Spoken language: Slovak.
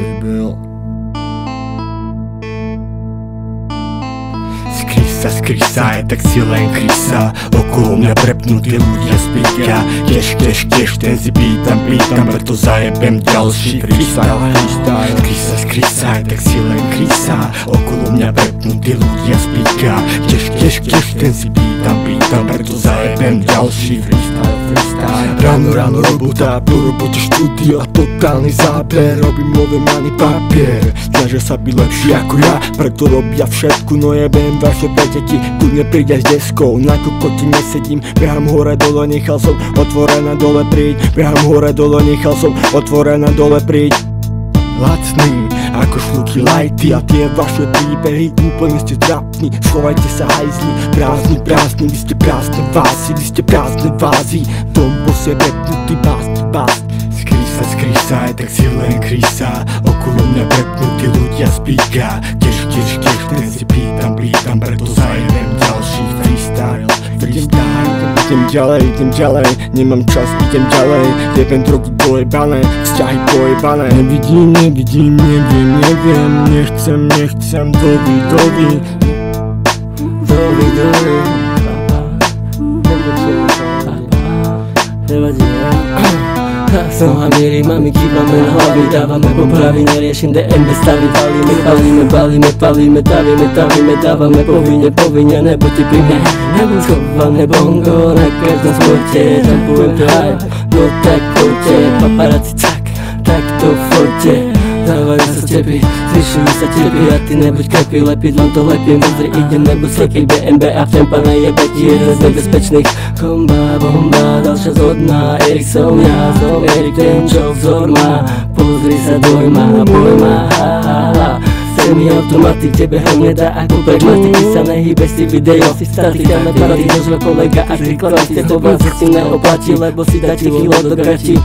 Label. Skryj sa, je tak si len krysa. Okolo mňa prepnutí ľudia spíťa. Keš, ten si pýtam, preto zajebem ďalší freestyle. Skryj sa, je tak si len krysa. Okolo mňa prepnutí ľudia spíťa. Keš, ten si pýtam, preto zajebem ďalší freestyle. Ráno robota, po robote štúdio a totálny záber. Robím nové many papier, snažia sa byť lepší ako ja, preto robia všetku, no jebem vaše preteky. Kudne príď aj s deskou, na kokote nesedím. Behám hore dole, nechal som otvorené dole príď. Behám hore dole, nechal som otvorené dole príď. Lacný, ako šluky lighty a tie vaše príbehy, úplne ste trapní, schovajte sa hajzli. Prázdni, vy ste prázdne vázy, dom po sebe pnutý bast. Skryj sa, je tak si len krysa. Okolo mňa prepnutí ľudia spíka. Keš, ten si pýtam, preto zajebem ďalší freestyle. Idem ďalej, nemám čas, idem ďalej. Jebem drogy pojebané, vzťahy pojebané. Nevidím, neviem, nechcem, dovi. Snoha mierí, mami, kývame na hlavy, dávame popravy, neriešim DMB stavy. Palíme, dávame povinne, nebuďte pri mne. Nebuď schované bongo na každom sporte, tampujem to hype, no tak poďte. Paparazzi tak to foťte. Dávajú sa stepy, zvyšujú sa tepy a ty nebuď krepy, lepidlom to lepím, vnútri idem, nebuď slepý. BMB a tempa najebať jeden z nebezpečných. Bomba, ďalšia zhodná, Erik som ja, Erik ten čo vzor má. Pozri sa dojma, semi-automatik, tebe hrm nedá ako pragmatik. Ty sa nehybe si video, si statik, ale party dožil kolega a ty kladí. To vás si neoplatí, lebo si dá ti kilo do krati.